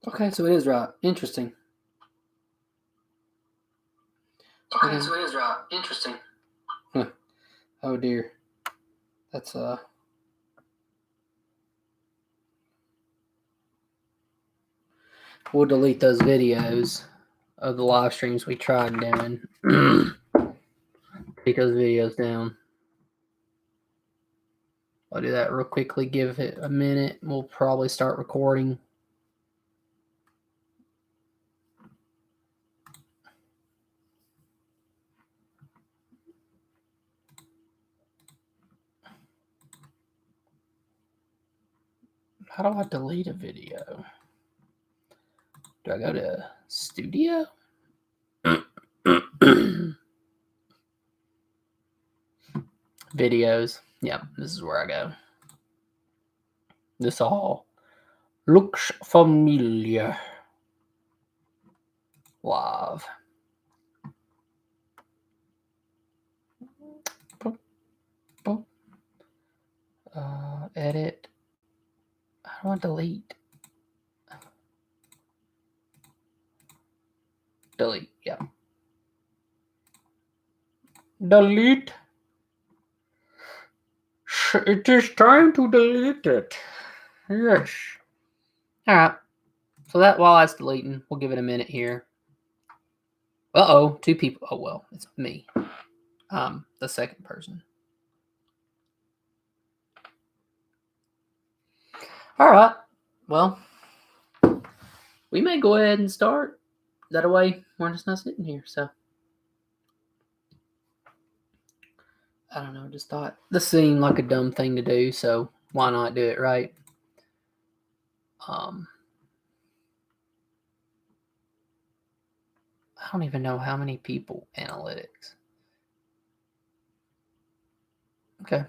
Okay, so it is right. Interesting. Okay, so it is right. Interesting. Oh dear. That's we'll delete those videos of the live streams we tried doing. Take those videos down. I'll do that real quickly. Give it a minute. We'll probably start recording. How do I delete a video? Do I go to studio? Videos. Yeah, this is where I go. This all looks familiar. Live. Edit. I don't want to delete. Delete, yeah. Delete. It is time to delete it. Yes. All right. So that while that's deleting, we'll give it a minute here. Uh-oh, 2 people. Oh, well, it's me. The second person. All right. Well, we may go ahead and start. That way, we're just not sitting here. So, I don't know. Just thought this seemed like a dumb thing to do. So, why not do it, right? I don't even know how many people. Analytics. Okay.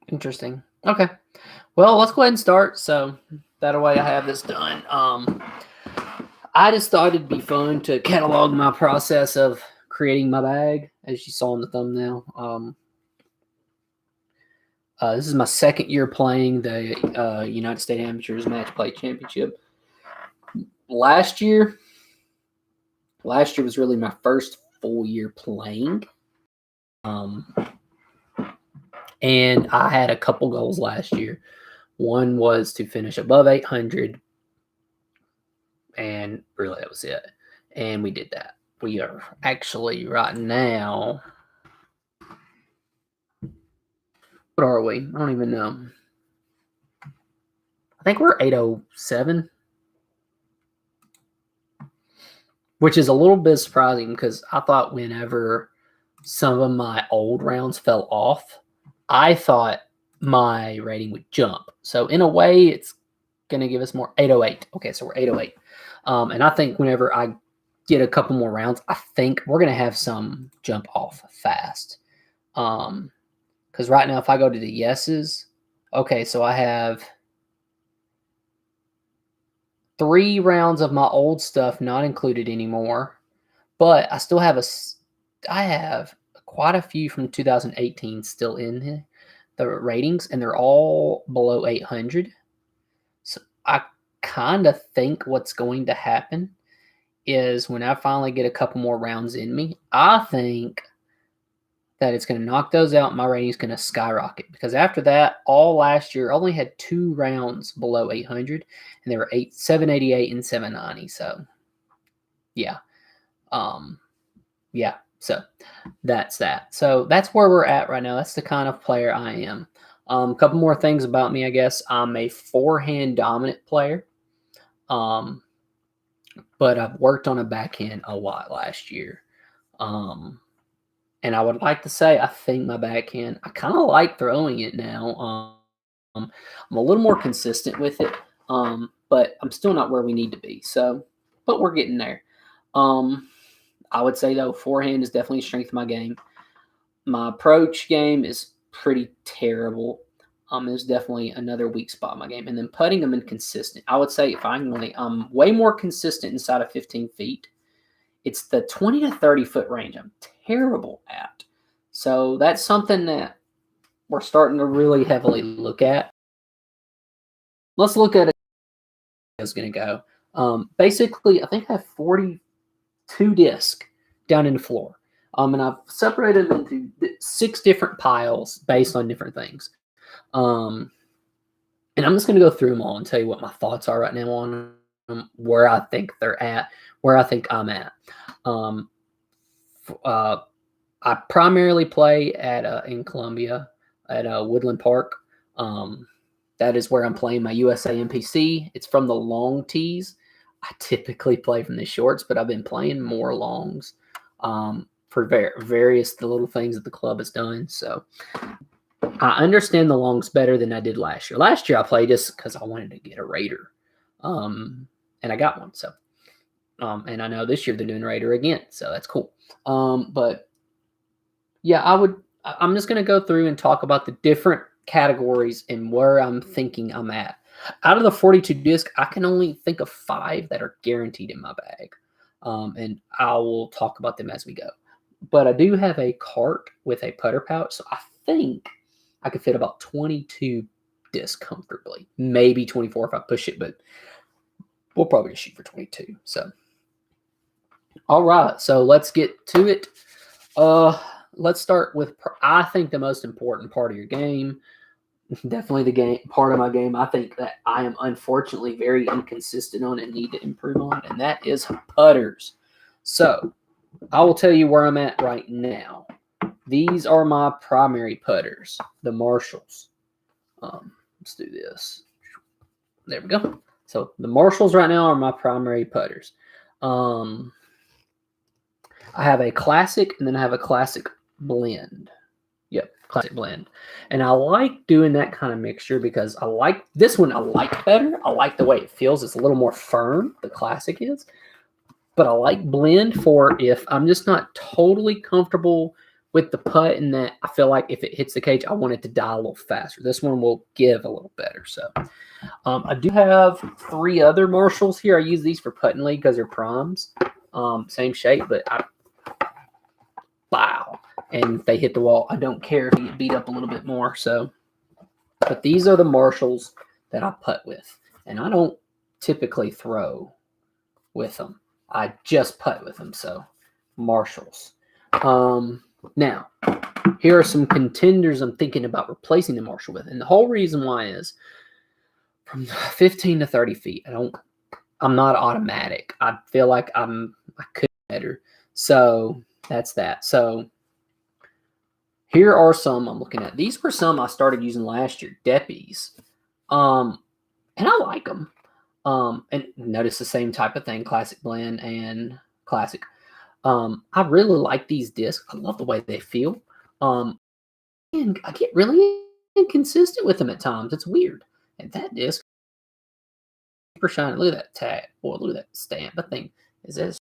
Interesting. Okay. Well, let's go ahead and start. So that way I have this done. I just thought it'd be fun to catalog my process of creating my bag, as you saw in the thumbnail. This is my second year playing the United States Amateurs Match Play Championship. Last year was really my first full year playing. And I had a couple goals last year. One was to finish above 800. And really, that was it. And we did that. We are actually right now. What are we? I don't even know. I think we're 807. Which is a little bit surprising because I thought whenever some of my old rounds fell off, I thought my rating would jump. So in a way, it's going to give us more 808. Okay, so we're 808. And I think whenever I get a couple more rounds, I think we're going to have some jump off fast. Because right now, if I go to the yeses, okay, so I have 3 rounds of my old stuff not included anymore, but I still have I have quite a few from 2018 still in the ratings, and they're all below 800. So I kind of think what's going to happen is when I finally get a couple more rounds in me, I think that it's going to knock those out. My rating is going to skyrocket because after that, all last year, I only had 2 rounds below 800, and they were 788 and 790. So, yeah. Yeah. So that's that. So that's where we're at right now. That's the kind of player I am. A couple more things about me, I guess. I'm a forehand dominant player. But I've worked on a backhand a lot last year. And I would like to say I think my backhand, I kind of like throwing it now. I'm a little more consistent with it, but I'm still not where we need to be. So, but we're getting there. I would say, though, forehand is definitely a strength of my game. My approach game is pretty terrible. There's definitely another weak spot in my game. And then putting, I'm inconsistent. I would say if I'm way more consistent inside of 15 feet. It's the 20 to 30 foot range I'm terrible at. So that's something that we're starting to really heavily look at. Let's look at it. It's going to go. Basically, I think I have 42 discs down in the floor. And I've separated them into 6 different piles based on different things. And I'm just going to go through them all and tell you what my thoughts are right now on them, where I think they're at, where I think I'm at. I primarily play at in Columbia at Woodland Park. That is where I'm playing my USAMPC. It's from the long tees. I typically play from the shorts, but I've been playing more longs for various the little things that the club has done. So I understand the longs better than I did last year. Last year I played just because I wanted to get a Raider, and I got one. So, and I know this year they're doing Raider again, so that's cool. But yeah, I'm just going to go through and talk about the different categories and where I'm thinking I'm at. Out of the 42 discs, I can only think of 5 that are guaranteed in my bag. And I will talk about them as we go. But I do have a cart with a putter pouch, so I think I could fit about 22 discs comfortably. Maybe 24 if I push it, but we'll probably just shoot for 22. So, all right, so let's get to it. Let's start with, I think, the most important part of your game. Definitely the game part of my game I think that I am unfortunately very inconsistent on and need to improve on, and that is putters. So I will tell you where I'm at right now. These are my primary putters, the Marshalls. Let's do this. There we go. So the Marshalls right now are my primary putters. I have a classic, and then I have a classic blend. Yep, classic blend. And I like doing that kind of mixture because I like this one. I like better. I like the way it feels. It's a little more firm. The classic is. But I like blend for if I'm just not totally comfortable with the putt, and that I feel like if it hits the cage, I want it to die a little faster. This one will give a little better. So I do have 3 other Marshalls here. I use these for putting league because they're primes. Same shape, but wow. And if they hit the wall, I don't care if you get beat up a little bit more. So, but these are the Marshalls that I putt with. And I don't typically throw with them. I just putt with them. So, Marshalls. Now, here are some contenders I'm thinking about replacing the Marshall with. And the whole reason why is from 15 to 30 feet, I'm not automatic. I feel like I could better. So, that's that. So, here are some I'm looking at. These were some I started using last year, Deppies. And I like them. And notice the same type of thing, classic blend and classic. I really like these discs. I love the way they feel. And I get really inconsistent with them at times. It's weird. And that disc, super shiny. Look at that tag. Boy, look at that stamp. That thing is this.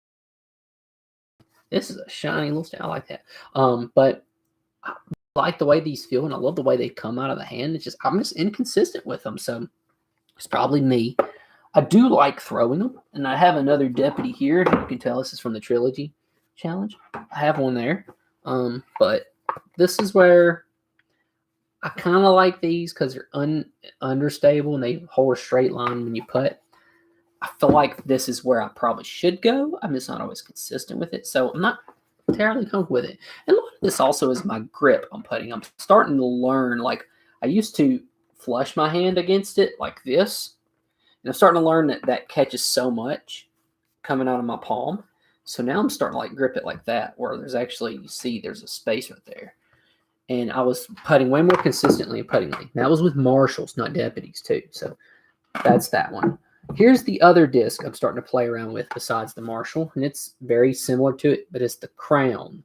This is a shiny little stamp. I like that. But I like the way these feel, and I love the way they come out of the hand. It's just I'm just inconsistent with them, so it's probably me. I do like throwing them, and I have another Deputy here. You can tell this is from the Trilogy Challenge. I have one there, but this is where I kind of like these because they're understable and they hold a straight line when you putt. I feel like this is where I probably should go. I'm just not always consistent with it, so I'm not entirely comfortable with it. And a lot of this also is my grip on putting. I'm starting to learn, like I used to flush my hand against it like this, and I'm starting to learn that that catches so much coming out of my palm. So now I'm starting to like grip it like that, where there's actually, you see there's a space right there. And I was putting way more consistently in putting league. That was with Marshalls, not Deputies too. So that's that one. Here's the other disc I'm starting to play around with besides the Marshall, and it's very similar to it, but it's the Crown,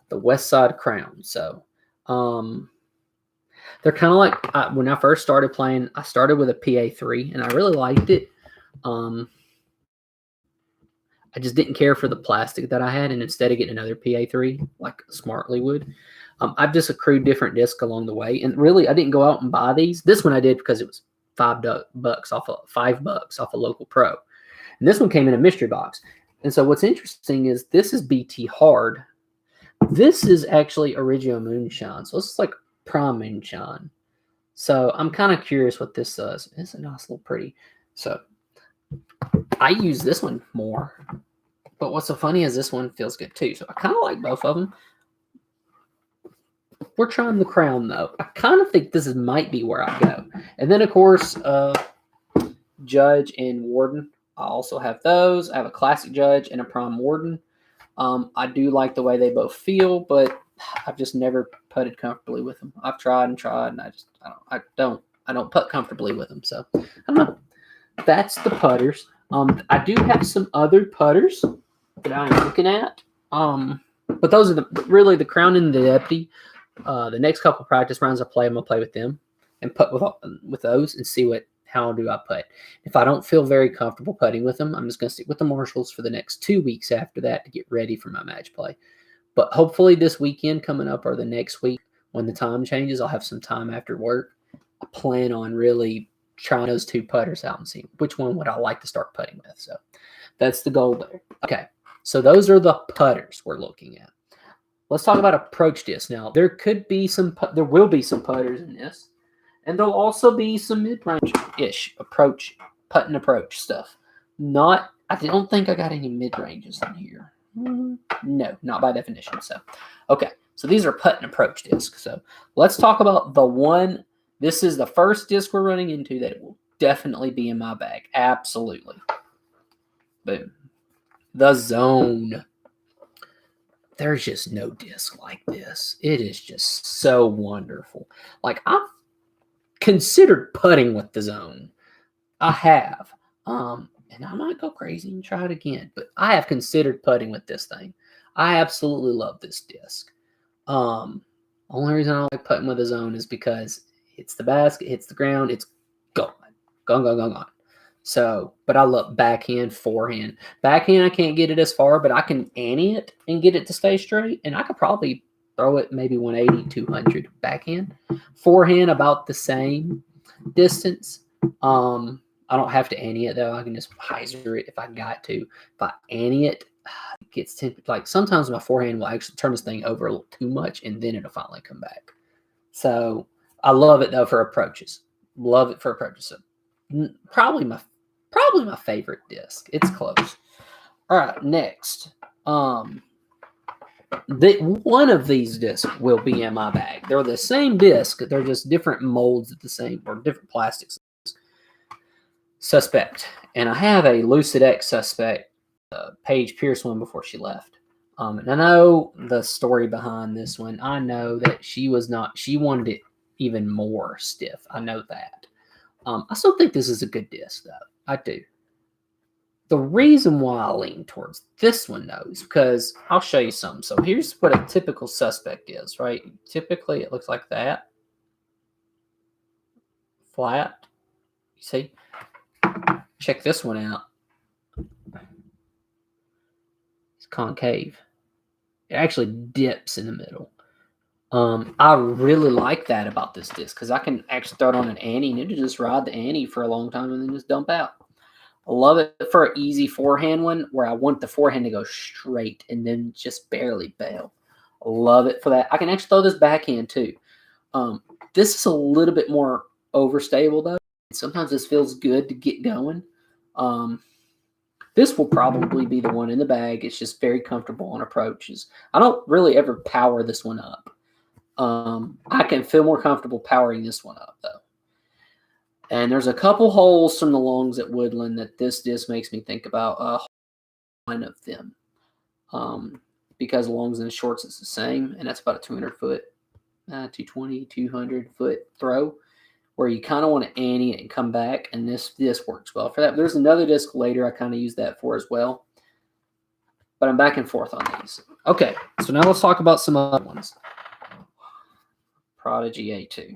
the West Side Crown. So they're kind of like, when I first started playing, I started with a PA3, and I really liked it. I just didn't care for the plastic that I had, and instead of getting another PA3, like Smartly would, I've just accrued different discs along the way, and really, I didn't go out and buy these. This one I did because it was $5 off $5 off a local pro, and this one came in a mystery box. And so what's interesting is this is BT Hard. This is actually Original Moonshine, so this is like Prime Moonshine. So I'm kind of curious what this does. It's a nice little pretty. So I use this one more, but what's so funny is this one feels good too. So I kind of like both of them. We're trying the Crown though. I kind of think this might be where I go. And then of course, Judge and Warden. I also have those. I have a Classic Judge and a Prime Warden. I do like the way they both feel, but I've just never putted comfortably with them. I've tried and tried, and I don't putt comfortably with them. So I don't know. That's the putters. I do have some other putters that I'm looking at. But those are really the Crown and the Deputy. The next couple practice rounds I play, I'm gonna play with them and putt with those and see how do I putt. If I don't feel very comfortable putting with them, I'm just gonna stick with the Marshalls for the next 2 weeks after that to get ready for my match play. But hopefully this weekend coming up or the next week when the time changes, I'll have some time after work. I plan on really trying those 2 putters out and seeing which one would I like to start putting with. So that's the goal there. Okay, so those are the putters we're looking at. Let's talk about approach discs now. There will be some putters in this, and there'll also be some mid-range-ish putt and approach stuff. I don't think I got any mid-ranges in here. No, not by definition. So, okay. So these are putt and approach discs. So let's talk about the one. This is the first disc we're running into that will definitely be in my bag. Absolutely. Boom. The Zone. There's just no disc like this. It is just so wonderful. Like, I've considered putting with the Zone. I have. And I might go crazy and try it again, but I have considered putting with this thing. I absolutely love this disc. Only reason I like putting with the Zone is because hits the basket, hits the ground, it's gone. Gone. So, but I love backhand, forehand. Backhand, I can't get it as far, but I can ante it and get it to stay straight, and I could probably throw it maybe 180, 200 backhand. Forehand, about the same distance. I don't have to ante it, though. I can just hyzer it if I got to. If I ante it, it gets tempted. Like, sometimes my forehand will actually turn this thing over a little too much, and then it'll finally come back. So, I love it, though, for approaches. Love it for approaches. So, probably my favorite disc. It's close. All right, next. One of these discs will be in my bag. They're the same disc. They're just different molds at the same, or different plastics. Suspect. And I have a Lucid X Suspect, Paige Pierce one before she left. And I know the story behind this one. I know that she wanted it even more stiff. I know that. I still think this is a good disc, though. I do. The reason why I lean towards this one, though, is because I'll show you something. So here's what a typical Suspect is, right? Typically, it looks like that. Flat. You see? Check this one out. It's concave. It actually dips in the middle. I really like that about this disc because I can actually throw it on an ante and it'll just ride the ante for a long time and then just dump out. I love it for an easy forehand one where I want the forehand to go straight and then just barely bail. I love it for that. I can actually throw this backhand too. This is a little bit more overstable though. Sometimes this feels good to get going. This will probably be the one in the bag. It's just very comfortable on approaches. I don't really ever power this one up. I can feel more comfortable powering this one up, though. And there's a couple holes from the longs at Woodland that this disc makes me think about one of them. Because longs and shorts is the same, and that's about a 200-foot, 220, 200-foot throw, where you kind of want to ante it and come back, and this works well for that. There's another disc later I kind of use that for as well. But I'm back and forth on these. Okay, so now let's talk about some other ones. Prodigy A2.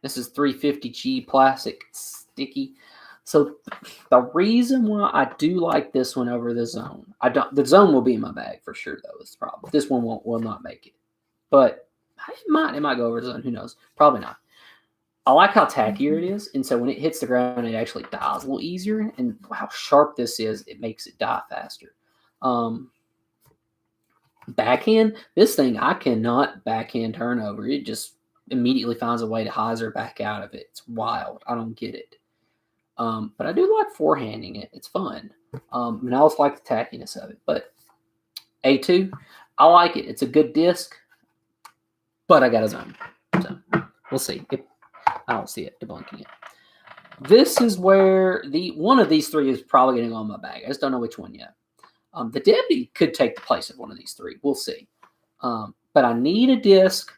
This is 350G plastic, sticky. So the reason why I do like this one over the Zone, the Zone will be in my bag for sure, though. Is the problem. This one will not make it. but it might go over the zone. Who knows? Probably not. I like how tackier it is, and so when it hits the ground, it actually dies a little easier. And how sharp this is, it makes it die faster. Backhand, this thing I cannot backhand turn over. It just immediately finds a way to hyzer back out of it. It's wild. I don't get it. But I do like forehanding it. It's fun. And I also like the tackiness of it. But A2, I like it. It's a good disc, but I got a zone. So we'll see. I don't see it debunking it. This is where one of these three is probably going to go in my bag. I just don't know which one yet. The Deputy could take the place of one of these three. We'll see. But I need a disc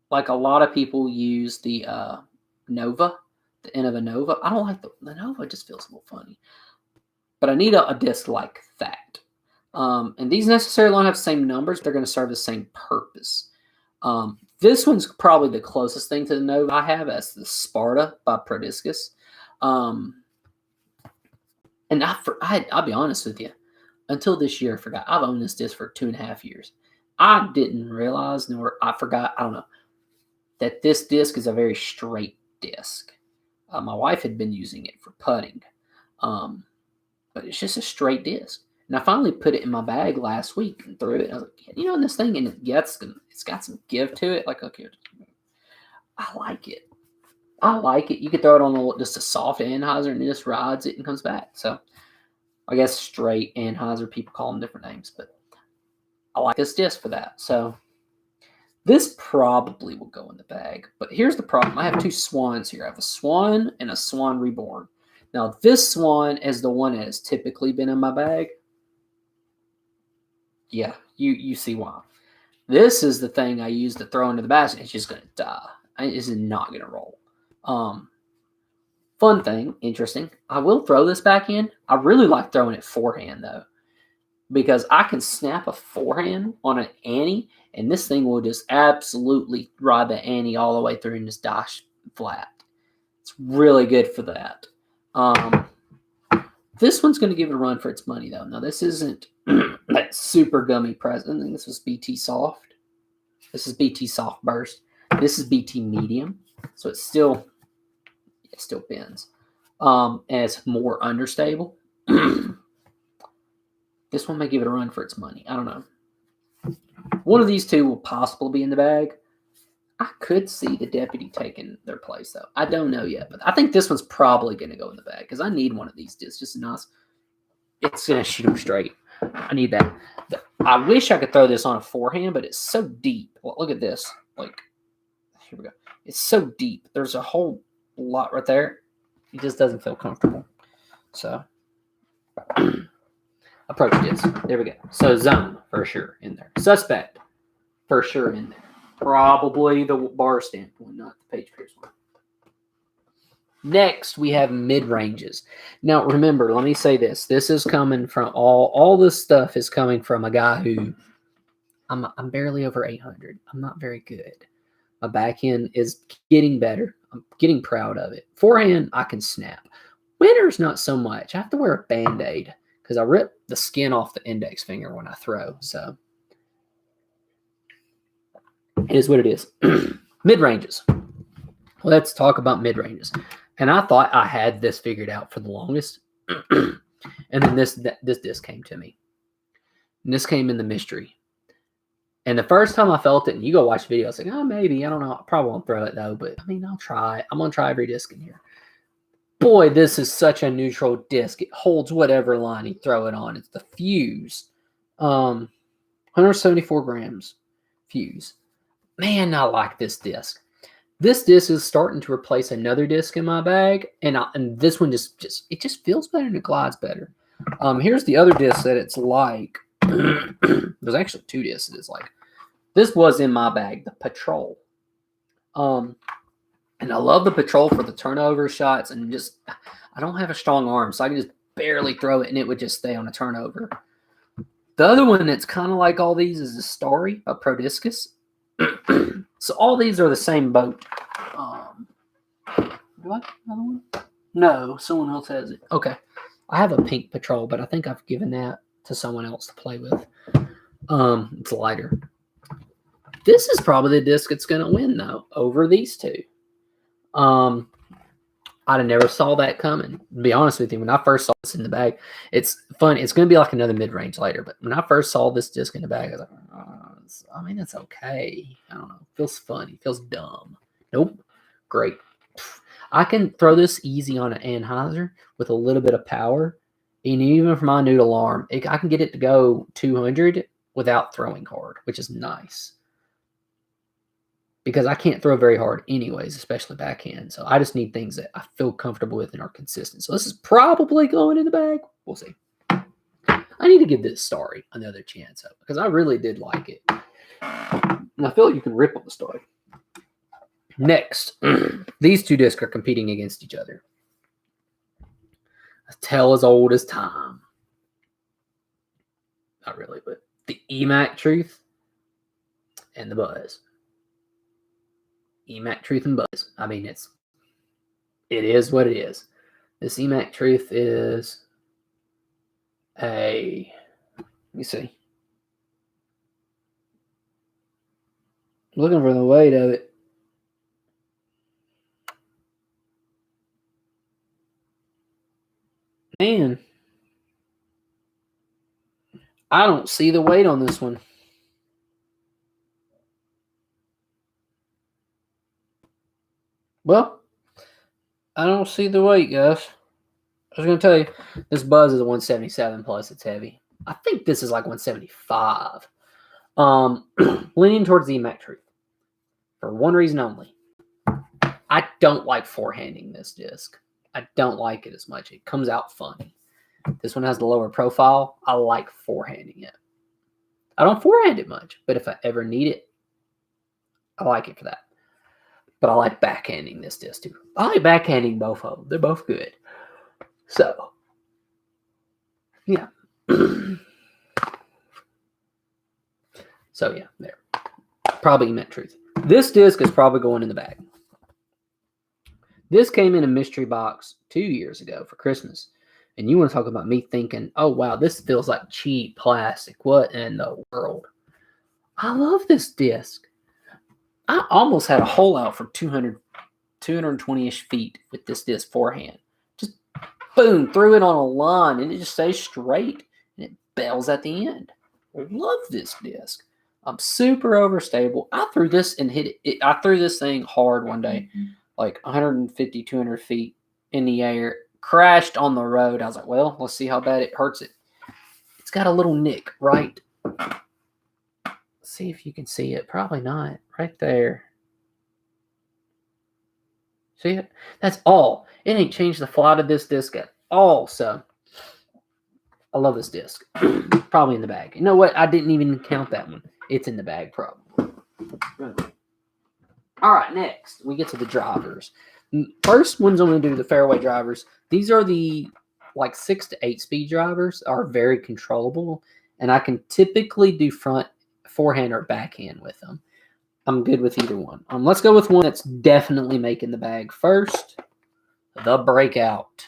like a lot of people use the Nova, the end of a Nova. I don't like the Nova. It just feels a little funny. But I need a disc like that. And these necessarily don't have the same numbers. They're going to serve the same purpose. This one's probably the closest thing to the Nova I have. That's the Sparta by Prodiscus. And I'll be honest with you. Until this year, I forgot. I've owned this disc for 2.5 years. I didn't realize, nor I forgot, I don't know, that this disc is a very straight disc. My wife had been using it for putting. But it's just a straight disc. And I finally put it in my bag last week and threw it. I was like, in this thing, and it's got some give to it. Like, okay, I like it. I like it. You could throw it on just a soft anhyzer and it just rides it and comes back. So I guess straight anhyzer, people call them different names, but I like this disc for that. So this probably will go in the bag. But here's the problem. I have two Swans here. I have a Swan and a Swan Reborn. Now, this Swan is the one that has typically been in my bag. Yeah, you see why. This is the thing I use to throw into the basket. It's just going to die. It's not going to roll. Fun thing, interesting. I will throw this back in. I really like throwing it forehand, though, because I can snap a forehand on an ante, and this thing will just absolutely ride the ante all the way through and just dash flat. It's really good for that. This one's going to give it a run for its money, though. Now, this isn't that super gummy present. I think this was BT Soft. This is BT Soft Burst. This is BT Medium. So it still bends. And it's more understable. This one may give it a run for its money. I don't know. One of these two will possibly be in the bag. I could see the Deputy taking their place, though. I don't know yet, but I think this one's probably going to go in the bag because I need one of these discs. Just nice. It's going to shoot them straight. I need that. I wish I could throw this on a forehand, but it's so deep. Well, look at this. Like, here we go. It's so deep. There's a whole lot right there. It just doesn't feel comfortable. So, approach disc. There we go. So, zone for sure in there. Suspect for sure in there. Probably the bar stamp one, not the Page Pierce one. Next, we have mid-ranges. Now, remember, let me say this. This is coming from all this stuff is coming from a guy who I'm barely over 800. I'm not very good. My backhand is getting better. I'm getting proud of it. Forehand, I can snap. Winner's not so much. I have to wear a Band-Aid because I rip the skin off the index finger when I throw. So it is what it is. Mid-ranges. Let's talk about mid-ranges. And I thought I had this figured out for the longest. And then this disc came to me. And this came in the mystery. And the first time I felt it, and you go watch the video, I was like, oh, maybe. I don't know. I probably won't throw it, though. But, I mean, I'll try. I'm going to try every disc in here. Boy, this is such a neutral disc. It holds whatever line you throw it on. It's the Fuse. 174 grams Fuse. Man, I like this disc. This disc is starting to replace another disc in my bag, and this one just feels better and it glides better. Here's the other disc that it's like. There's actually two discs that it's like. This was in my bag, the Patrol. And I love the Patrol for the turnover shots, and just I don't have a strong arm, so I can just barely throw it, and it would just stay on a turnover. The other one that's kind of like all these is the Starry by Prodiscus. So all these are the same boat. Do I have another one? No, someone else has it. Okay. I have a pink Patrol, but I think I've given that to someone else to play with. It's lighter. This is probably the disc that's going to win, though, over these two. I never saw that coming. To be honest with you, when I first saw this in the bag, it's fun. It's going to be like another mid-range later, but when I first saw this disc in the bag, I was like, it's okay. I don't know. It feels funny. It feels dumb. Nope. Great. I can throw this easy on an Anheuser with a little bit of power. And even for my noodle arm, I can get it to go 200 without throwing hard, which is nice. Because I can't throw very hard anyways, especially backhand. So I just need things that I feel comfortable with and are consistent. So this is probably going in the bag. We'll see. I need to give this story another chance up because I really did like it. And I feel like you can rip on the story. Next, these two discs are competing against each other. A tale as old as time. Not really, but the EMAC Truth and the Buzz. EMAC Truth and Buzz. I mean, it is what it is. This EMAC Truth is let me see. Looking for the weight of it. Man, I don't see the weight on this one. Well, I don't see the weight, guys. I was going to tell you, this Buzz is a 177 plus. It's heavy. I think this is like 175. Leaning towards the EMAC Truth. For one reason only. I don't like forehanding this disc. I don't like it as much. It comes out funny. This one has the lower profile. I like forehanding it. I don't forehand it much, but if I ever need it, I like it for that. But I like backhanding this disc too. I like backhanding both of them. They're both good. So, yeah. So, yeah, there. Probably EMAC Truth. This disc is probably going in the bag. This came in a mystery box 2 years ago for Christmas. And you want to talk about me thinking, oh, wow, this feels like cheap plastic. What in the world? I love this disc. I almost had a hole out for 220-ish feet with this disc forehand. Just boom, threw it on a line, and it just stays straight, and it bells at the end. I love this disc. I'm super overstable. I threw this and hit it. I threw this thing hard one day, like 150, 200 feet in the air, crashed on the road. I was like, well, let's see how bad it hurts it. It's got a little nick right. See if you can see it. Probably not. Right there. See it? That's all. It ain't changed the flight of this disc at all. So, I love this disc. Probably in the bag. You know what? I didn't even count that one. It's in the bag, probably. All right, next. We get to the drivers. First one's only do the fairway drivers. These are the 6 to 8 speed drivers. Are very controllable. And I can typically do forehand or backhand with them. I'm good with either one. Let's go with one that's definitely making the bag first. The Breakout.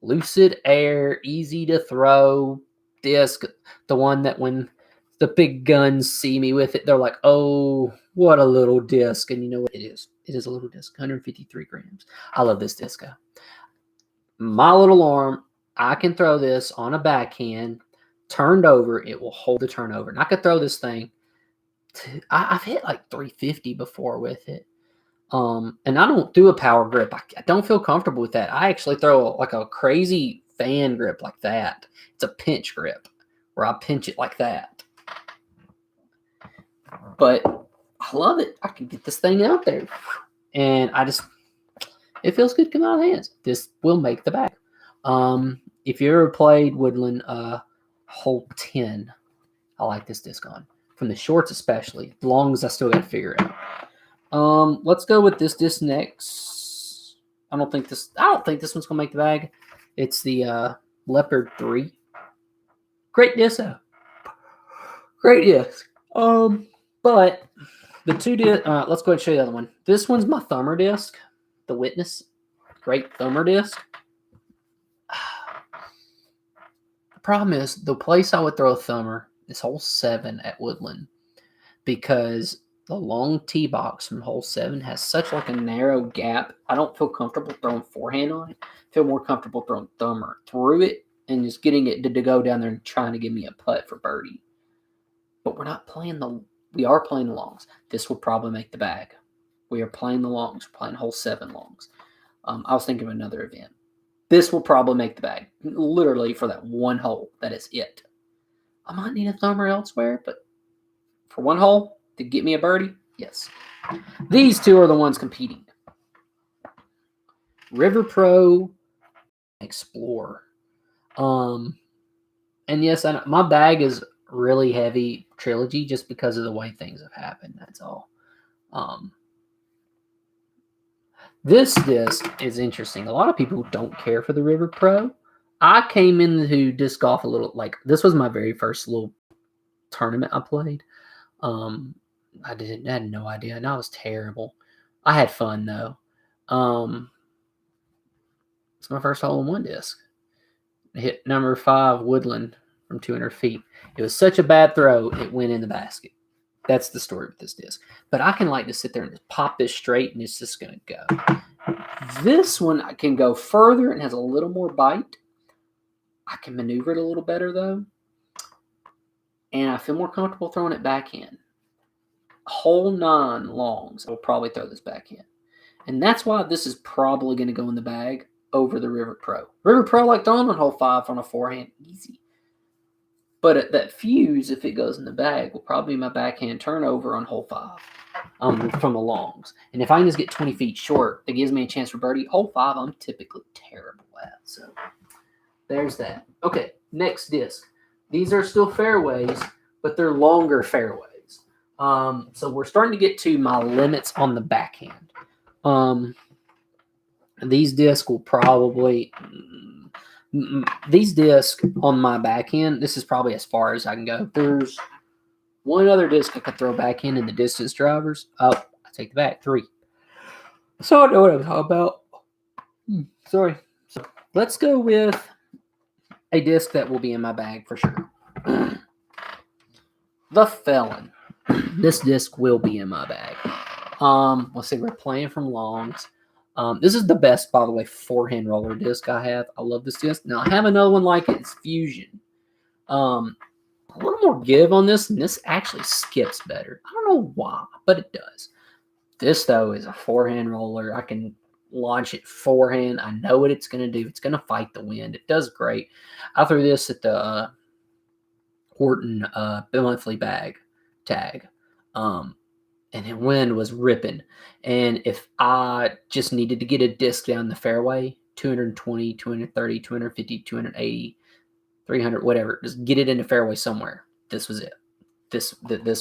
Lucid Air, easy to throw disc. The one that when the big guns see me with it, they're like, oh, what a little disc. And you know what it is? It is a little disc, 153 grams. I love this disc. My little arm, I can throw this on a backhand, turned over, it will hold the turnover. And I could throw this thing. I've hit like 350 before with it. And I don't do a power grip. I don't feel comfortable with that. I actually throw like a crazy fan grip like that. It's a pinch grip where I pinch it like that. But I love it. I can get this thing out there. And it feels good coming out of the hands. This will make the bag. If you ever played Woodland Hole 10, I like this disc on. From the shorts especially, as long as I still got to figure it out. Let's go with this disc next. I don't think this one's gonna make the bag. It's the Leopard 3. Great disc though. Great disc. But the two disc, let's go ahead and show you the other one. This one's my thumber disc, the Witness. Great thumber disc. The problem is the place I would throw a thumber is hole 7 at Woodland. because the long tee box from hole 7 has such like a narrow gap. I don't feel comfortable throwing forehand on it. I feel more comfortable throwing thumber through it and just getting it to go down there and trying to give me a putt for birdie. But we are playing the longs. This will probably make the bag. We are playing the longs. We're playing hole 7 longs. I was thinking of another event. This will probably make the bag. Literally for that one hole. That is it. I might need a thumber elsewhere, but for one hole to get me a birdie, yes. These two are the ones competing. River Pro, Explorer. And yes, my bag is really heavy trilogy just because of the way things have happened. That's all. This disc is interesting. A lot of people don't care for the River Pro. I came into disc golf a little like this was my very first little tournament I played. I had no idea, and I was terrible. I had fun though. It's my first hole-in-one disc. I hit number 5 Woodland from 200 feet. It was such a bad throw, it went in the basket. That's the story with this disc. But I can like to sit there and just pop this straight, and it's just going to go. This one I can go further and has a little more bite. I can maneuver it a little better though, and I feel more comfortable throwing it back in. Hole 9 longs, I will probably throw this back in. And that's why this is probably going to go in the bag over the River Pro. River Pro like throwing on hole 5 on a forehand, easy. But that fuse, if it goes in the bag, will probably be my backhand turnover on hole 5 from the longs. And if I can just get 20 feet short, that gives me a chance for birdie. Hole 5, I'm typically terrible at. So there's that. Okay, next disc. These are still fairways, but they're longer fairways. So we're starting to get to my limits on the backhand. These discs will probably... These discs on my backhand, this is probably as far as I can go. There's one other disc I could throw back in the distance drivers. Oh, I take the back. 3. So I know what I'm talking about. Sorry. So let's go with a disc that will be in my bag for sure. The Felon. This disc will be in my bag. Let's see, we're playing from longs. This is the best, by the way, forehand roller disc I have. I love this disc. Now, I have another one like it. It's Fusion. A little more give on this, and this actually skips better. I don't know why, but it does. This, though, is a forehand roller. I can launch it forehand. I know what it's going to do. It's going to fight the wind. It does great. I threw this at the Horton monthly bag tag. And the wind was ripping. And if I just needed to get a disc down the fairway, 220, 230, 250, 280, 300, whatever, just get it in the fairway somewhere. This was it. This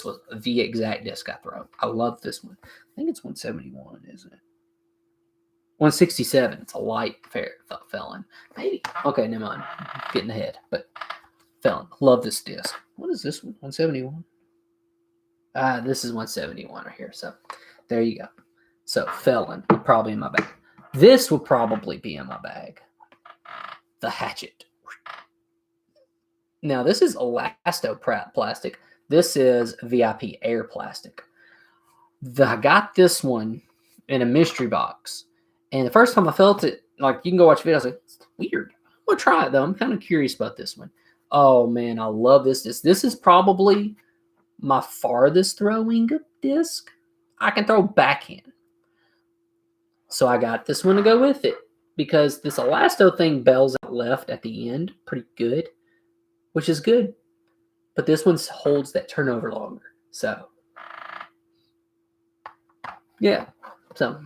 was the exact disc I throw. I love this one. I think it's 171, isn't it? 167. It's a light Felon. Maybe. Okay, never mind. Getting ahead. But Felon. Love this disc. What is this one? 171? This is 171 right here. So there you go. So Felon, probably in my bag. This will probably be in my bag. The Hatchet. Now, this is Elasto plastic. This is VIP air plastic. I got this one in a mystery box. And the first time I felt it, like you can go watch the video, I was like, it's weird. I'm going to try it, though. I'm kind of curious about this one. Oh, man, I love this disc. This is probably my farthest throwing disc. I can throw backhand. So I got this one to go with it because this Elasto thing bells out left at the end pretty good, which is good. But this one holds that turnover longer. So, yeah. So,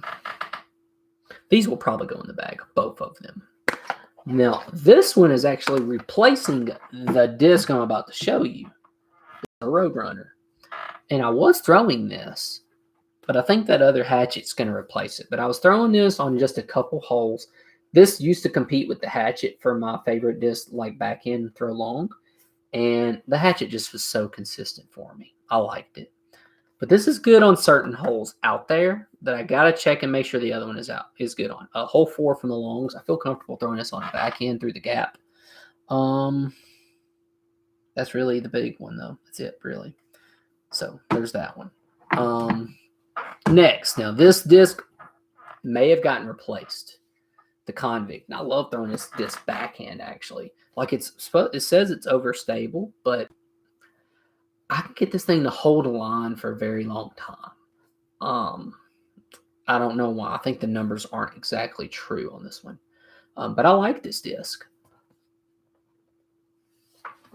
these will probably go in the bag, both of them. Now, this one is actually replacing the disc I'm about to show you. A Roadrunner. And I was throwing this, but I think that other Hatchet's going to replace it. But I was throwing this on just a couple holes. This used to compete with the Hatchet for my favorite disc, like backhand throw long. And the Hatchet just was so consistent for me. I liked it. But this is good on certain holes out there that I got to check and make sure the other one is good on. Hole 4 from the longs. I feel comfortable throwing this on backhand through the gap. That's really the big one, though. That's it, really. So there's that one. Next, now this disc may have gotten replaced. The Convict. And I love throwing this disc backhand, actually. Like it says it's overstable, but I can get this thing to hold a line for a very long time. I don't know why. I think the numbers aren't exactly true on this one. But I like this disc.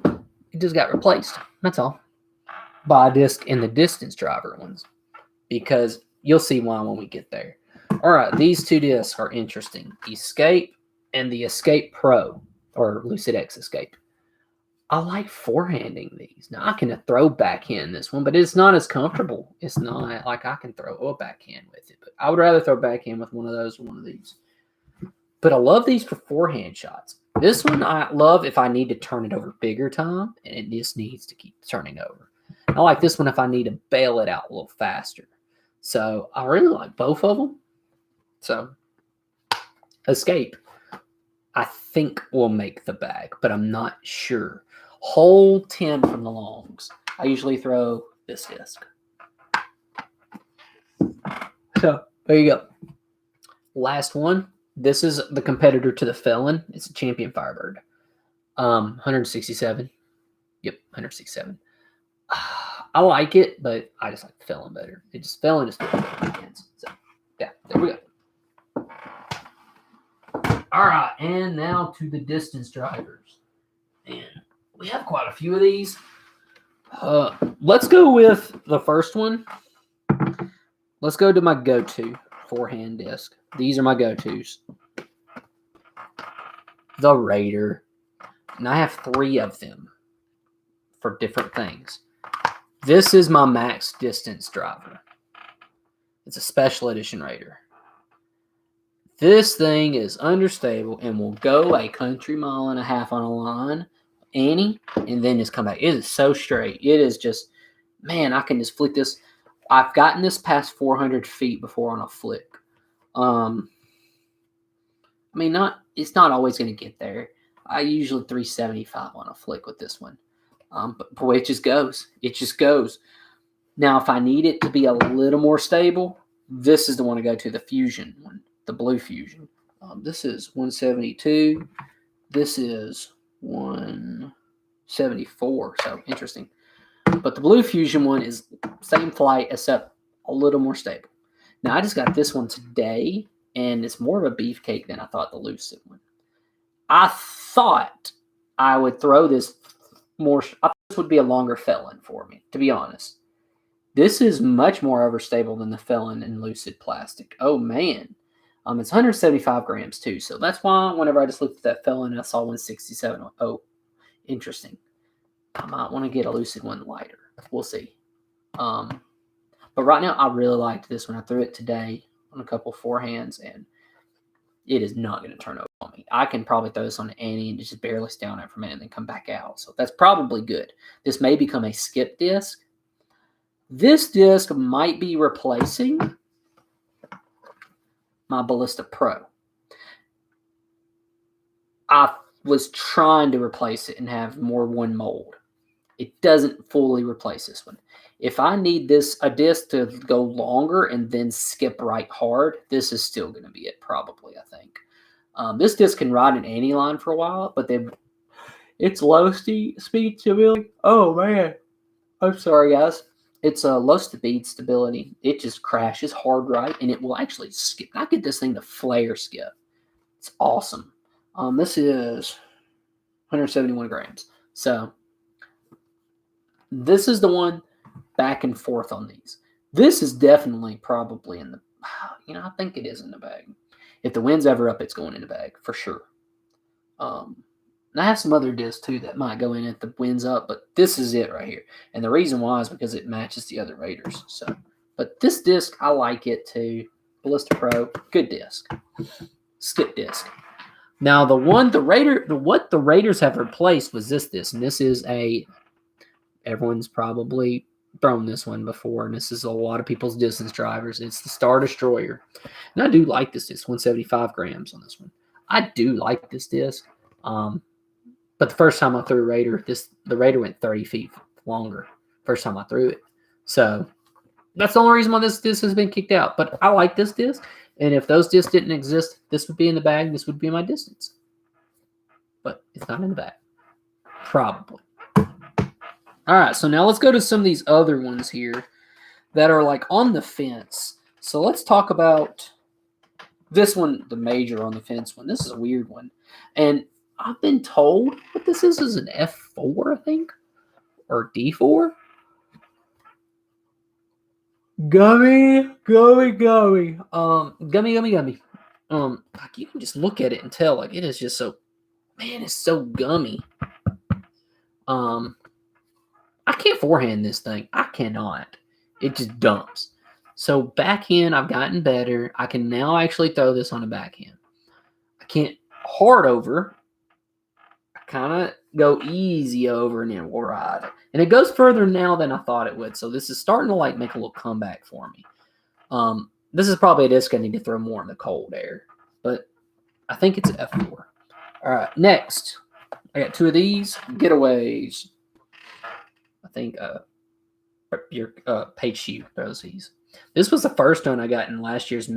It just got replaced. That's all. By a disc in the distance driver ones. Because you'll see why when we get there. All right, these two discs are interesting. Escape and the Escape Pro, or Lucid X Escape. I like forehanding these. Now, I can throw backhand this one, but it's not as comfortable. It's not like I can throw a backhand with it. But I would rather throw backhand with one of those or one of these. But I love these for forehand shots. This one I love if I need to turn it over bigger time, and it just needs to keep turning over. I like this one if I need to bail it out a little faster. So I really like both of them. So Escape, I think will make the bag, but I'm not sure. Hole 10 from the longs. I usually throw this disc. So there you go. Last one. This is the competitor to the Felon. It's a Champion Firebird. 167. Yep, 167. I like it, but I just like the Felon better. Felon is better in my hands. So yeah, there we go. All right, and now to the distance drivers. And we have quite a few of these. Let's go with the first one. Let's go to my go-to forehand disc. These are my go-tos. The Raider. And I have 3 of them for different things. This is my max distance driver. It's a special edition Raider. This thing is understable and will go a country mile and a half on a line, Annie, and then just come back. It is so straight. It is just, man, I can just flick this. I've gotten this past 400 feet before on a flick. I mean, it's not always going to get there. I usually 375 on a flick with this one. But boy, it just goes. It just goes. Now, if I need it to be a little more stable, this is the one to go to, the Fusion one. The Blue Fusion. This is 172. This is 174. So interesting. But the Blue Fusion one is same flight except a little more stable. Now I just got this one today, and it's more of a beefcake than I thought the Lucid one. I thought I would throw this more. I thought this would be a longer Felon for me, to be honest. This is much more overstable than the Felon and Lucid plastic. Oh man. It's 175 grams too, so that's why whenever I just looked at that Felon, I saw 167. Oh, interesting. I might want to get a Lucid one lighter. We'll see. But right now, I really liked this one. I threw it today on a couple forehands, and it is not going to turn over on me. I can probably throw this on Annie and just barely stay on it for a minute and then come back out. So that's probably good. This may become a skip disc. This disc might be replacing my Ballista Pro. I was trying to replace it and have more one mold. It doesn't fully replace this one. If I need a disc to go longer and then skip right hard, this is still going to be it probably, I think. This disc can ride an Annie line for a while, but then it's low speed stability. Oh, man. I'm sorry, guys. It's a low speed stability. It just crashes hard right, and it will actually skip. I get this thing to flare skip. It's awesome. This is 171 grams. So this is the one back and forth on these. This is definitely probably in the, I think it is in the bag. If the wind's ever up, it's going in the bag for sure. And I have some other discs too that might go in if the wind's up, but this is it right here. And the reason why is because it matches the other Raiders. So, but this disc, I like it too. Ballista Pro, good disc. Skip disc. Now what the Raiders have replaced was this disc, and this is everyone's probably thrown this one before, and this is a lot of people's distance drivers. It's the Star Destroyer. And I do like this disc, 175 grams on this one. I do like this disc. But the first time I threw a Raider, the Raider went 30 feet longer. First time I threw it. So that's the only reason why this disc has been kicked out. But I like this disc, and if those discs didn't exist, this would be in the bag. This would be my distance. But it's not in the bag. Probably. All right, so now let's go to some of these other ones here that are like on the fence. So let's talk about this one, the major on the fence one. This is a weird one. And I've been told what this is an F4, I think, or D4. Gummy. Like you can just look at it and tell, like, it is just so, man, it's so gummy. I can't forehand this thing. I cannot. It just dumps. So backhand, I've gotten better. I can now actually throw this on a backhand. I can't hard over. I kind of go easy over and then we'll ride. And it goes further now than I thought it would. So this is starting to like make a little comeback for me. This is probably a disc I need to throw more in the cold air. But I think it's F4. All right, next. I got two of these getaways. I think your Page Shoe throws these. This was the first one I got in last year's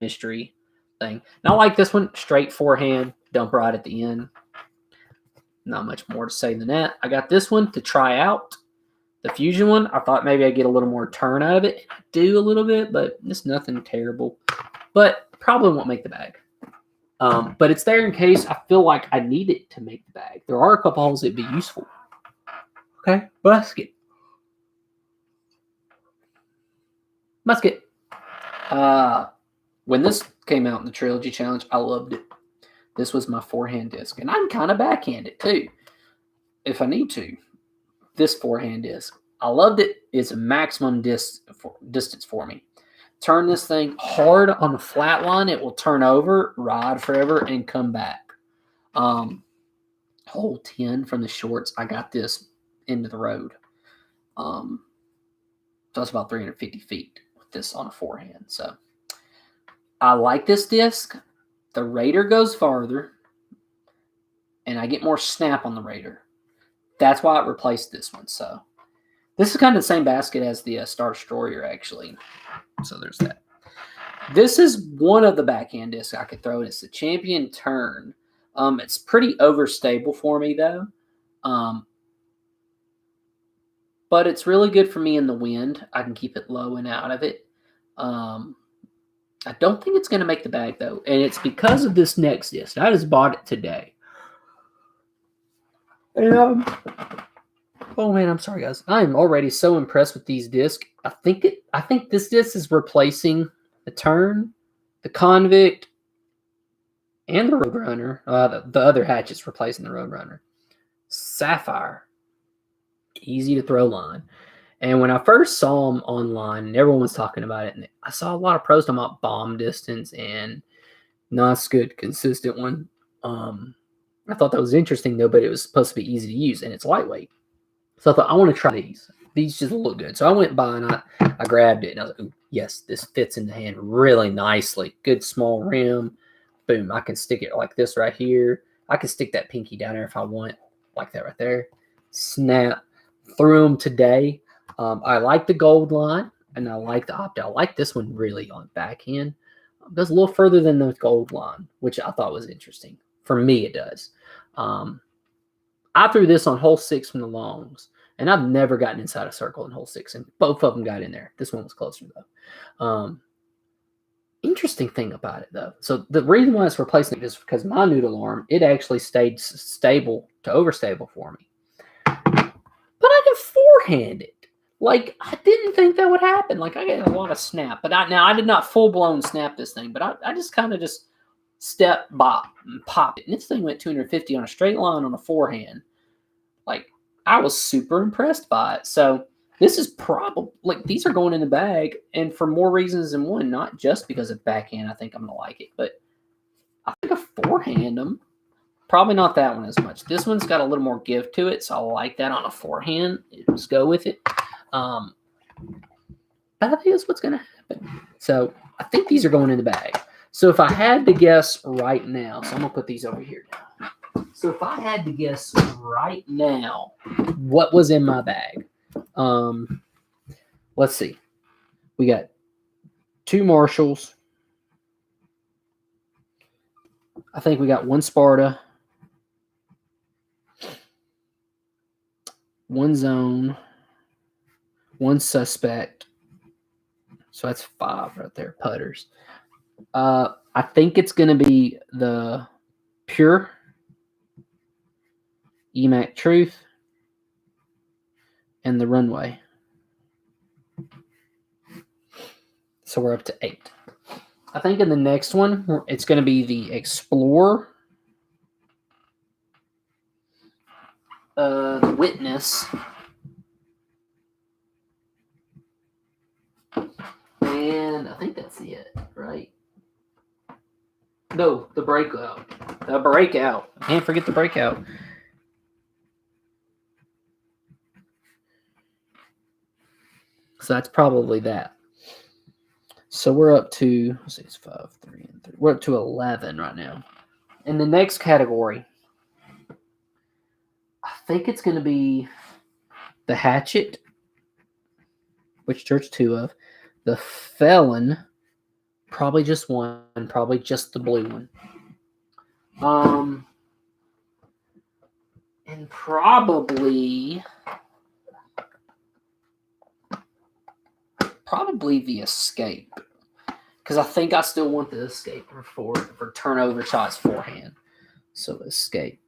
mystery thing. And I like this one. Straight forehand, dump right at the end. Not much more to say than that. I got this one to try out. The Fusion one, I thought maybe I'd get a little more turn out of it. I do a little bit, but it's nothing terrible. But probably won't make the bag. But it's there in case I feel like I need it to make the bag. There are a couple holes that'd be useful. Okay, musket. When this came out in the Trilogy Challenge, I loved it. This was my forehand disc. And I can kind of backhand it too, if I need to. This forehand disc. I loved it. It's a maximum distance for me. Turn this thing hard on the flat line. It will turn over, ride forever, and come back. Hole 10 from the shorts, I got this into the road. So it's about 350 feet with this on a forehand. So I like this disc. The Raider goes farther, and I get more snap on the Raider. That's why I replaced this one. So this is kind of the same basket as the Star Destroyer, actually. So there's that. This is one of the backhand discs I could throw. It's the Champion Turn. It's pretty overstable for me, though. But it's really good for me in the wind. I can keep it low and out of it. I don't think it's going to make the bag, though. And it's because of this next disc. I just bought it today. And, oh, man, I'm sorry, guys. I am already so impressed with these discs. I think this disc is replacing the Turn, the Convict, and the Roadrunner. The other hatch is replacing the Roadrunner. Sapphire. Easy to throw line. And when I first saw them online, and everyone was talking about it, and I saw a lot of pros talking about bomb distance and not good, consistent one. I thought that was interesting, though, but it was supposed to be easy to use, and it's lightweight. So I thought, I want to try these. These just look good. So I went by, and I grabbed it, and I was like, ooh, yes, this fits in the hand really nicely. Good small rim. Boom, I can stick it like this right here. I can stick that pinky down there if I want, like that right there. Snap. Threw them today. I like the gold line, and I like the opt out. I like this one really on backhand. It goes a little further than the gold line, which I thought was interesting. For me, it does. I threw this on hole 6 from the longs, and I've never gotten inside a circle in hole 6, and both of them got in there. This one was closer, though. Interesting thing about it, though. So the reason why it's replacing it is because my noodle arm, it actually stayed stable to overstable for me. But I can forehand it. Like, I didn't think that would happen. Like, I got a lot of snap. But I did not full-blown snap this thing. But I just kind of just step, bop, and pop it. And this thing went 250 on a straight line on a forehand. Like, I was super impressed by it. So, this is probably, like, these are going in the bag. And for more reasons than one. Not just because of backhand, I think I'm going to like it. But I think I forehand them. Probably not that one as much. This one's got a little more give to it, so I like that on a forehand. Just go with it. But I think that's what's going to happen. So I think these are going in the bag. So if I had to guess right now, so I'm going to put these over here now. So if I had to guess right now what was in my bag, Let's see. We got 2 Marshalls. I think we got 1 Sparta, 1 Zone, 1 Suspect. So that's 5 right there, putters. I think it's going to be the Pure, EMAC Truth, and the Runway. So we're up to 8. I think in the next one, it's going to be the Explorer, the Witness, and I think that's it, right? No, the Breakout. The Breakout. I can't forget the Breakout. So that's probably that. So we're up to, let's see, it's 5, 3, and 3. We're up to 11 right now. In the next category, I think it's going to be the Hatchet, which there's 2 of. The Felon, probably just 1, probably just the blue one. And probably the Escape, because I think I still want the Escape for turnover shots forehand. So Escape,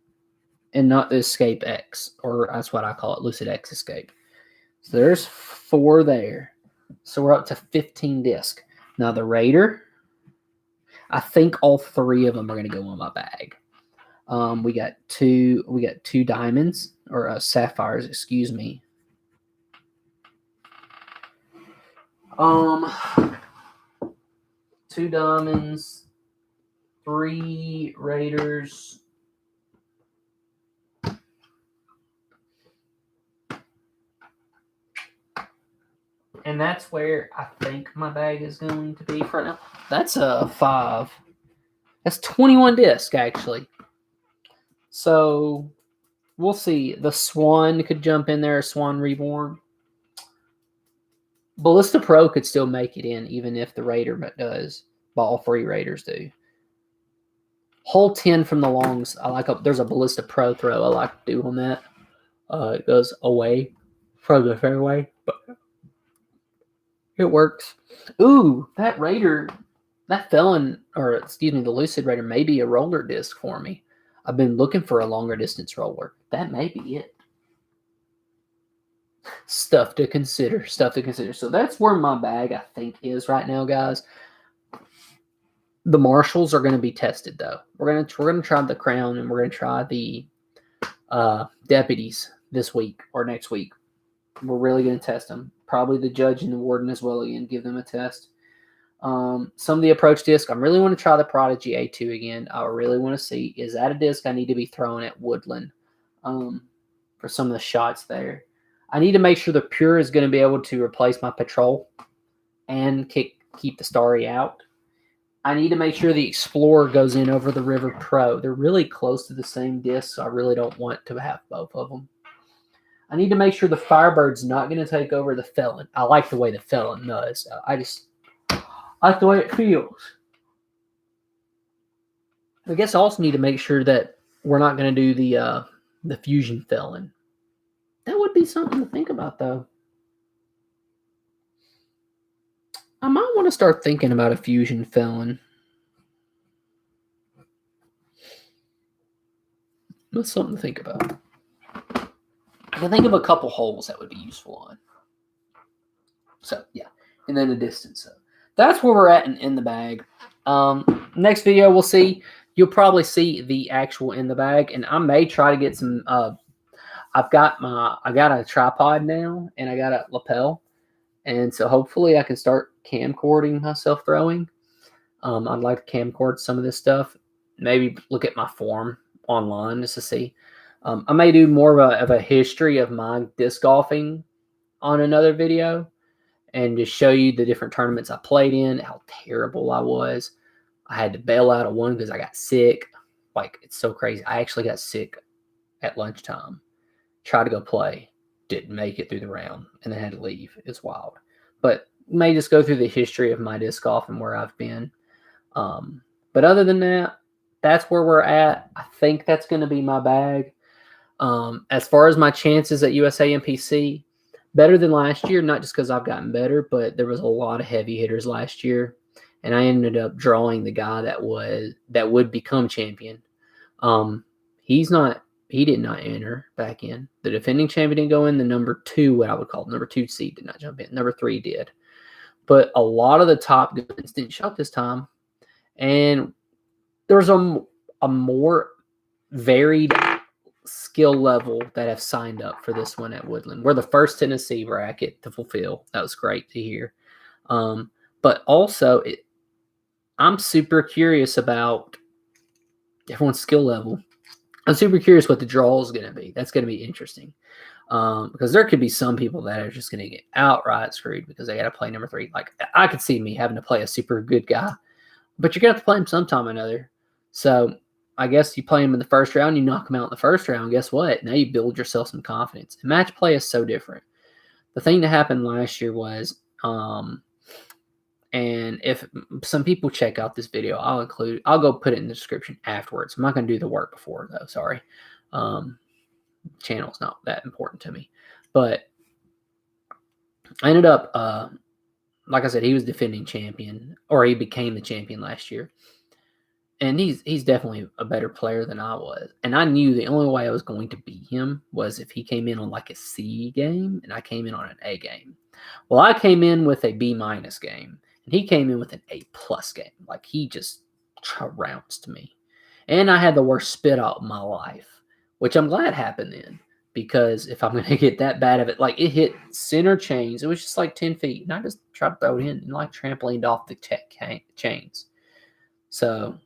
and not the Escape X, or that's what I call it, Lucid X Escape. So there's 4 there. So we're up to 15 disc. Now the Raider, I think all 3 of them are going to go in my bag. We got two diamonds, or sapphires, excuse me. 2 diamonds, 3 Raiders, and that's where I think my bag is going to be for now. That's a 5. That's 21 disc actually. So we'll see. The Swan could jump in there, Swan Reborn. Ballista Pro could still make it in, even if the Raider does. But all 3 Raiders do. Hole 10 from the longs. There's a Ballista Pro throw I like to do on that. It goes away from the fairway, but it works. Ooh, that Raider, that Felon, or excuse me, the Lucid Raider may be a roller disc for me. I've been looking for a longer distance roller. That may be it. Stuff to consider. So that's where my bag, I think, is right now, guys. The Marshalls are going to be tested, though. We're gonna try the Crown, and we're gonna try the Deputies this week or next week. We're really gonna test them. Probably the Judge and the Warden as well again. Give them a test. Some of the approach disc. I really want to try the Prodigy A2 again. I really want to see, is that a disc I need to be throwing at Woodland for some of the shots there. I need to make sure the Pure is going to be able to replace my Patrol and keep the Starry out. I need to make sure the Explorer goes in over the River Pro. They're really close to the same disc, so I really don't want to have both of them. I need to make sure the Firebird's not going to take over the Felon. I like the way the Felon does. I like the way it feels. I guess I also need to make sure that we're not going to do the Fusion Felon. That would be something to think about, though. I might want to start thinking about a Fusion Felon. That's something to think about. I can think of a couple holes that would be useful on. So, yeah. And then the distance. So that's where we're at in the bag. Next video, we'll see. You'll probably see the actual in the bag. And I may try to get some... I got a tripod now, and I got a lapel, and so hopefully I can start camcording myself throwing. I'd like to camcord some of this stuff. Maybe look at my form online just to see. I may do more of a history of my disc golfing on another video, and just show you the different tournaments I played in, how terrible I was. I had to bail out of one because I got sick. Like, it's so crazy. I actually got sick at lunchtime. Tried to go play, didn't make it through the round, and then had to leave. It's wild. but may just go through the history of my disc golf and where I've been. But other than that, that's where we're at. I think that's going to be my bag. As far as my chances at USAMPC, better than last year, not just because I've gotten better, but there was a lot of heavy hitters last year, and I ended up drawing the guy that would become champion. He did not enter back in. The defending champion didn't go in. The number 2, what I would call number 2 seed, did not jump in. Number 3 did. But a lot of the top guns didn't show up this time. And there was a more varied skill level that have signed up for this one at Woodland. We're the first Tennessee bracket to fulfill. That was great to hear. But also, I'm super curious about everyone's skill level. I'm super curious what the draw is going to be. That's going to be interesting. Because there could be some people that are just going to get outright screwed because they got to play number 3. Like, I could see me having to play a super good guy, but you're going to have to play him sometime or another. So I guess you play him in the first round, you knock him out in the first round. Guess what? Now you build yourself some confidence. And match play is so different. The thing that happened last year was, and if some people check out this video, I'll go put it in the description afterwards. I'm not going to do the work before, though. Sorry. Channel's not that important to me. But I ended up, like I said, he was defending champion, or he became the champion last year. And he's definitely a better player than I was. And I knew the only way I was going to beat him was if he came in on like a C game and I came in on an A game. Well, I came in with a B- game. And he came in with an A+ game. Like, he just trounced me. And I had the worst spit out of my life, which I'm glad happened then. Because if I'm going to get that bad of it, like, it hit center chains. It was just like 10 feet. And I just tried to throw it in and like trampolined off the chains. So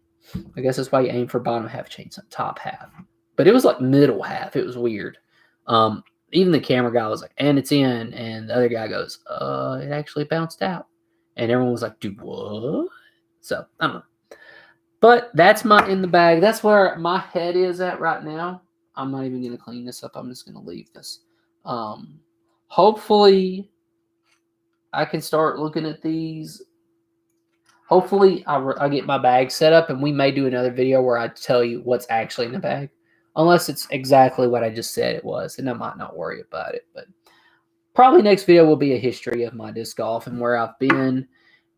I guess that's why you aim for bottom half chains, not top half. But it was like middle half. It was weird. Even the camera guy was like, and it's in. And the other guy goes, it actually bounced out. And everyone was like, dude, what? So, I don't know. But that's my in the bag. That's where my head is at right now. I'm not even going to clean this up. I'm just going to leave this. Hopefully, I can start looking at these. Hopefully, I get my bag set up, and we may do another video where I tell you what's actually in the bag. Unless it's exactly what I just said it was, and I might not worry about it. But probably next video will be a history of my disc golf and where I've been,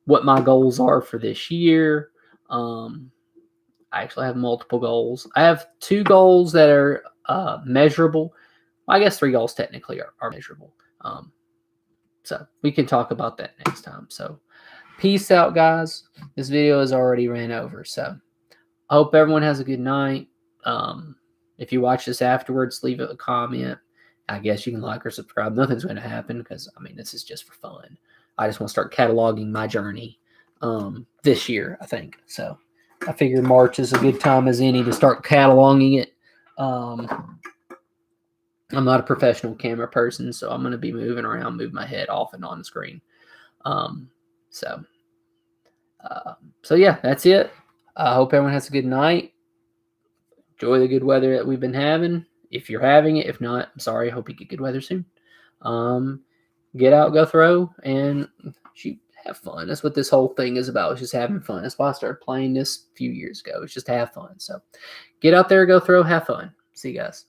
what my goals are for this year. I actually have multiple goals. I have 2 goals that are measurable. Well, I guess 3 goals technically are measurable. So we can talk about that next time. So peace out, guys. This video has already ran over. So I hope everyone has a good night. If you watch this afterwards, leave a comment. I guess you can like or subscribe. Nothing's going to happen because, I mean, this is just for fun. I just want to start cataloging my journey this year, I think. So I figure March is a good time as any to start cataloging it. I'm not a professional camera person, so I'm going to be moving around, move my head off and on the screen. So yeah, that's it. I hope everyone has a good night. Enjoy the good weather that we've been having. If you're having it, if not, I'm sorry. I hope you get good weather soon. Get out, go throw, and shoot, have fun. That's what this whole thing is about. It's just having fun. That's why I started playing this a few years ago. It's just to have fun. So get out there, go throw, have fun. See you guys.